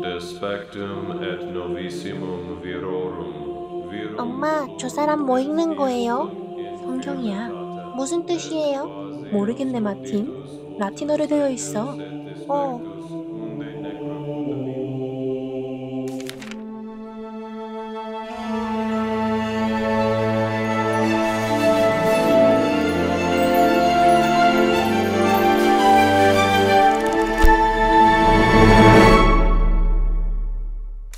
De spectum et novissimum 엄마, 저 사람 뭐 읽는 거예요? 성경이야. 무슨 뜻이에요? 모르겠네, 마틴. 라틴어로 되어 있어. 어,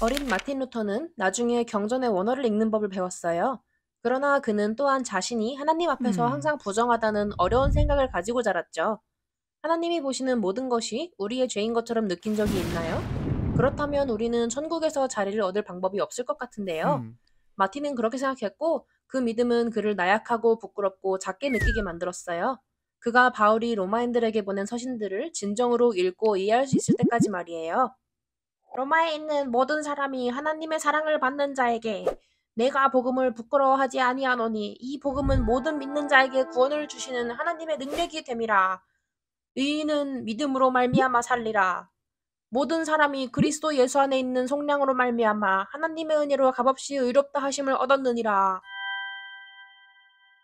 어린 마틴 루터는 나중에 경전의 원어를 읽는 법을 배웠어요. 그러나 그는 또한 자신이 하나님 앞에서 항상 부정하다는 어려운 생각을 가지고 자랐죠. 하나님이 보시는 모든 것이 우리의 죄인 것처럼 느낀 적이 있나요? 그렇다면 우리는 천국에서 자리를 얻을 방법이 없을 것 같은데요. 마틴은 그렇게 생각했고 그 믿음은 그를 나약하고 부끄럽고 작게 느끼게 만들었어요. 그가 바울이 로마인들에게 보낸 서신들을 진정으로 읽고 이해할 수 있을 때까지 말이에요. 로마에 있는 모든 사람이 하나님의 사랑을 받는 자에게 내가 복음을 부끄러워하지 아니하노니 이 복음은 모든 믿는 자에게 구원을 주시는 하나님의 능력이 됨이라. 의인은 믿음으로 말미암아 살리라. 모든 사람이 그리스도 예수 안에 있는 속량으로 말미암아 하나님의 은혜로 값없이 의롭다 하심을 얻었느니라.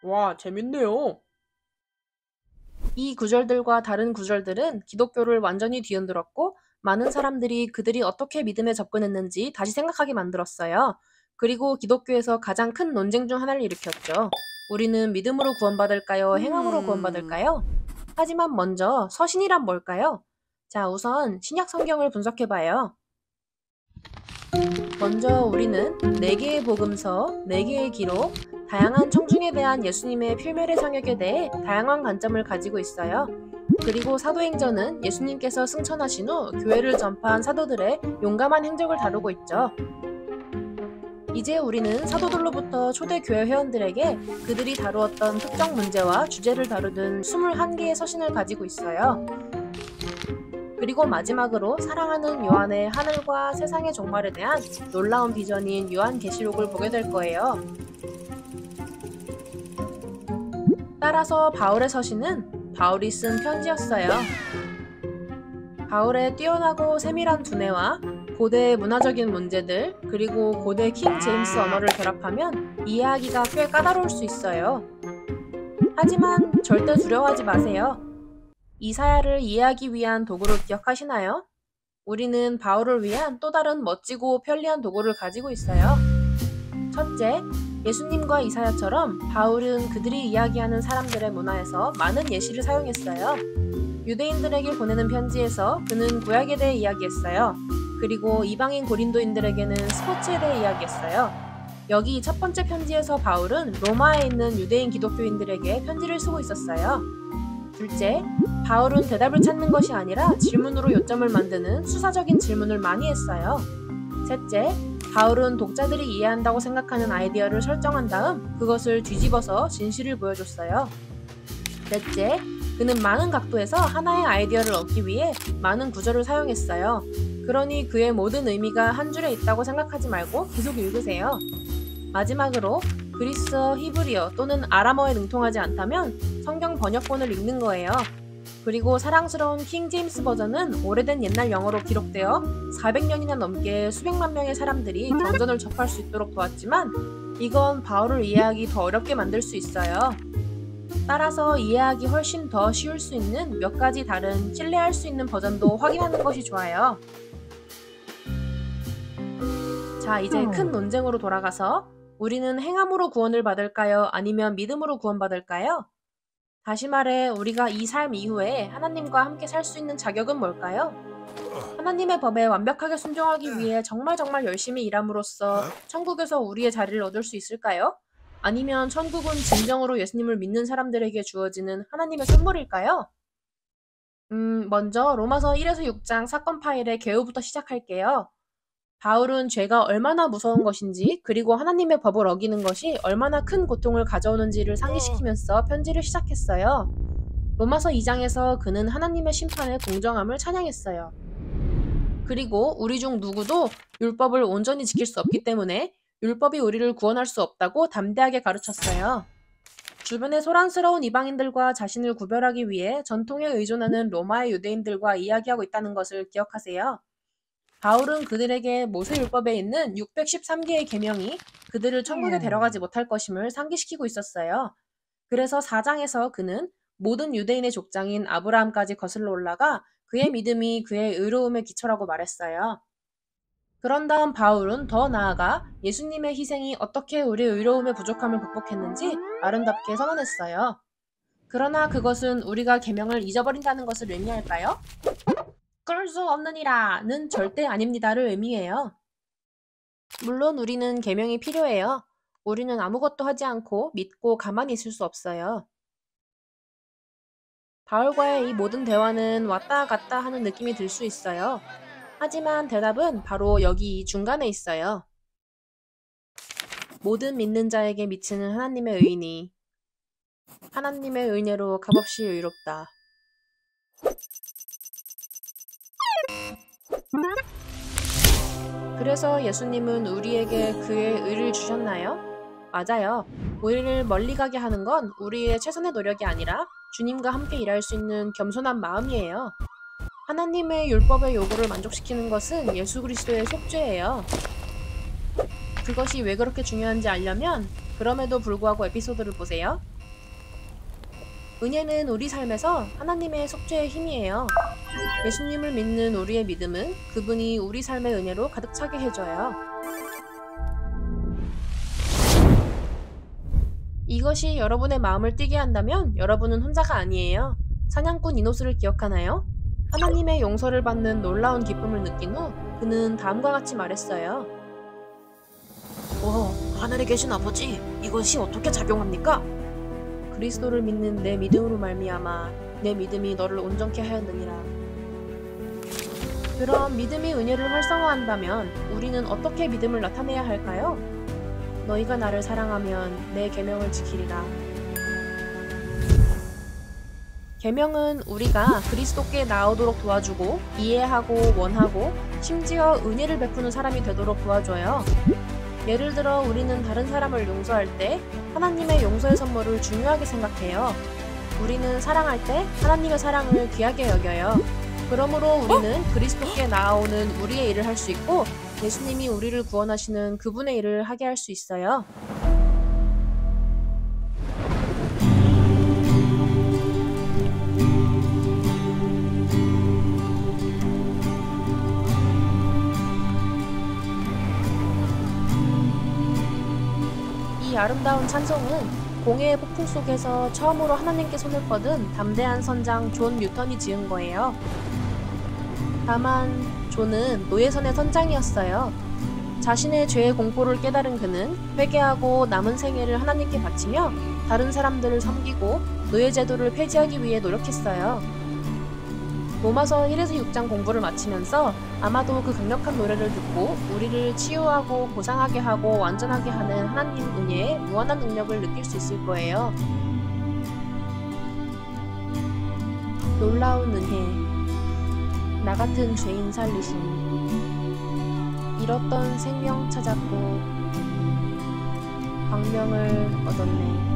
와, 재밌네요. 이 구절들과 다른 구절들은 기독교를 완전히 뒤흔들었고 많은 사람들이 그들이 어떻게 믿음에 접근했는지 다시 생각하게 만들었어요. 그리고 기독교에서 가장 큰 논쟁 중 하나를 일으켰죠. 우리는 믿음으로 구원받을까요? 행함으로 구원받을까요? 하지만 먼저 서신이란 뭘까요? 자, 우선 신약 성경을 분석해봐요. 먼저 우리는 4개의 복음서, 4개의 기록, 다양한 청중에 대한 예수님의 필멸의 성역에 대해 다양한 관점을 가지고 있어요. 그리고 사도행전은 예수님께서 승천하신 후 교회를 전파한 사도들의 용감한 행적을 다루고 있죠. 이제 우리는 사도들로부터 초대 교회 회원들에게 그들이 다루었던 특정 문제와 주제를 다루던 21개의 서신을 가지고 있어요. 그리고 마지막으로 사랑하는 요한의 하늘과 세상의 종말에 대한 놀라운 비전인 요한계시록을 보게 될 거예요. 따라서 바울의 서신은 바울이 쓴 편지였어요. 바울의 뛰어나고 세밀한 두뇌와 고대의 문화적인 문제들, 그리고 고대 킹 제임스 언어를 결합하면 이해하기가 꽤 까다로울 수 있어요. 하지만 절대 두려워하지 마세요. 이사야를 이해하기 위한 도구를 기억하시나요? 우리는 바울을 위한 또 다른 멋지고 편리한 도구를 가지고 있어요. 첫째, 예수님과 이사야처럼 바울은 그들이 이야기하는 사람들의 문화에서 많은 예시를 사용했어요. 유대인들에게 보내는 편지에서 그는 구약에 대해 이야기했어요. 그리고 이방인 고린도인들에게는 스포츠에 대해 이야기했어요. 여기 첫 번째 편지에서 바울은 로마에 있는 유대인 기독교인들에게 편지를 쓰고 있었어요. 둘째, 바울은 대답을 찾는 것이 아니라 질문으로 요점을 만드는 수사적인 질문을 많이 했어요. 셋째, 바울은 독자들이 이해한다고 생각하는 아이디어를 설정한 다음 그것을 뒤집어서 진실을 보여줬어요. 넷째, 그는 많은 각도에서 하나의 아이디어를 얻기 위해 많은 구절을 사용했어요. 그러니 그의 모든 의미가 한 줄에 있다고 생각하지 말고 계속 읽으세요. 마지막으로 그리스어, 히브리어 또는 아람어에 능통하지 않다면 성경 번역본을 읽는 거예요. 그리고 사랑스러운 킹 제임스 버전은 오래된 옛날 영어로 기록되어 400년이나 넘게 수백만 명의 사람들이 경전을 접할 수 있도록 도왔지만 이건 바울을 이해하기 더 어렵게 만들 수 있어요. 따라서 이해하기 훨씬 더 쉬울 수 있는 몇 가지 다른 신뢰할 수 있는 버전도 확인하는 것이 좋아요. 자, 이제 큰 논쟁으로 돌아가서 우리는 행함으로 구원을 받을까요? 아니면 믿음으로 구원받을까요? 다시 말해, 우리가 이 삶 이후에 하나님과 함께 살 수 있는 자격은 뭘까요? 하나님의 법에 완벽하게 순종하기 위해 정말 열심히 일함으로써 천국에서 우리의 자리를 얻을 수 있을까요? 아니면 천국은 진정으로 예수님을 믿는 사람들에게 주어지는 하나님의 선물일까요? 먼저 로마서 1에서 6장 사건 파일의 개요부터 시작할게요. 바울은 죄가 얼마나 무서운 것인지, 그리고 하나님의 법을 어기는 것이 얼마나 큰 고통을 가져오는지를 상기시키면서 편지를 시작했어요. 로마서 2장에서 그는 하나님의 심판의 공정함을 찬양했어요. 그리고 우리 중 누구도 율법을 온전히 지킬 수 없기 때문에 율법이 우리를 구원할 수 없다고 담대하게 가르쳤어요. 주변의 소란스러운 이방인들과 자신을 구별하기 위해 전통에 의존하는 로마의 유대인들과 이야기하고 있다는 것을 기억하세요. 바울은 그들에게 모세율법에 있는 613개의 계명이 그들을 천국에 데려가지 못할 것임을 상기시키고 있었어요. 그래서 4장에서 그는 모든 유대인의 족장인 아브라함까지 거슬러 올라가 그의 믿음이 그의 의로움의 기초라고 말했어요. 그런 다음 바울은 더 나아가 예수님의 희생이 어떻게 우리의 의로움의 부족함을 극복했는지 아름답게 선언했어요. 그러나 그것은 우리가 계명을 잊어버린다는 것을 의미할까요? 그럴 수 없느니라는 절대 아닙니다를 의미해요. 물론 우리는 계명이 필요해요. 우리는 아무것도 하지 않고 믿고 가만히 있을 수 없어요. 바울과의 이 모든 대화는 왔다 갔다 하는 느낌이 들 수 있어요. 하지만 대답은 바로 여기 이 중간에 있어요. 모든 믿는 자에게 미치는 하나님의 의인이 하나님의 은혜로 값없이 의롭다. 그래서 예수님은 우리에게 그의 의를 주셨나요? 맞아요. 우리를 멀리 가게 하는 건 우리의 최선의 노력이 아니라 주님과 함께 일할 수 있는 겸손한 마음이에요. 하나님의 율법의 요구를 만족시키는 것은 예수 그리스도의 속죄예요. 그것이 왜 그렇게 중요한지 알려면 그럼에도 불구하고 에피소드를 보세요. 은혜는 우리 삶에서 하나님의 속죄의 힘이에요. 예수님을 믿는 우리의 믿음은 그분이 우리 삶의 은혜로 가득 차게 해줘요. 이것이 여러분의 마음을 뛰게 한다면 여러분은 혼자가 아니에요. 사냥꾼 이노스를 기억하나요? 하나님의 용서를 받는 놀라운 기쁨을 느낀 후 그는 다음과 같이 말했어요. 하늘에 계신 아버지, 이것이 어떻게 작용합니까? 그리스도를 믿는 내 믿음으로 말미암아 내 믿음이 너를 온전케 하였느니라. 그럼 믿음이 은혜를 활성화한다면 우리는 어떻게 믿음을 나타내야 할까요? 너희가 나를 사랑하면 내 계명을 지키리라. 계명은 우리가 그리스도께 나아오도록 도와주고 이해하고 원하고 심지어 은혜를 베푸는 사람이 되도록 도와줘요. 예를 들어 우리는 다른 사람을 용서할 때 하나님의 용서의 선물을 중요하게 생각해요. 우리는 사랑할 때 하나님의 사랑을 귀하게 여겨요. 그러므로 우리는 그리스도께 나아오는 우리의 일을 할 수 있고 예수님이 우리를 구원하시는 그분의 일을 하게 할 수 있어요. 이 아름다운 찬송은 공해의 폭풍 속에서 처음으로 하나님께 손을 뻗은 담대한 선장 존 뉴턴이 지은 거예요. 다만 존은 노예선의 선장이었어요. 자신의 죄의 공포를 깨달은 그는 회개하고 남은 생애를 하나님께 바치며 다른 사람들을 섬기고 노예 제도를 폐지하기 위해 노력했어요. 로마서 1에서 6장 공부를 마치면서 아마도 그 강력한 노래를 듣고 우리를 치유하고 보상하게 하고 완전하게 하는 하나님 은혜의 무한한 능력을 느낄 수 있을 거예요. 놀라운 은혜, 나 같은 죄인 살리심, 잃었던 생명 찾았고 광명을 얻었네.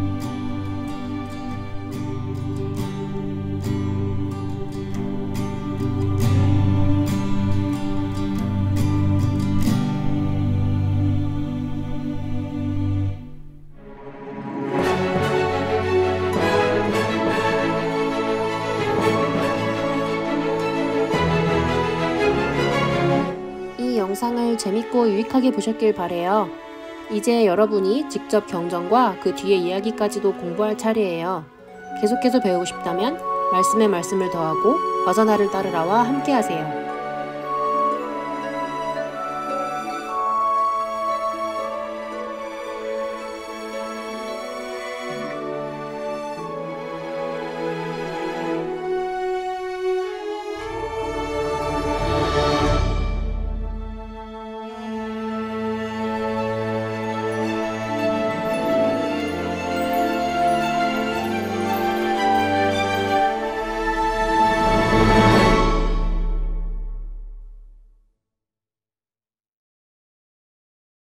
영상을 재밌고 유익하게 보셨길 바래요. 이제 여러분이 직접 경전과 그 뒤의 이야기까지도 공부할 차례예요. 계속해서 배우고 싶다면 말씀에 말씀을 더하고 어서나를 따르라와 함께하세요.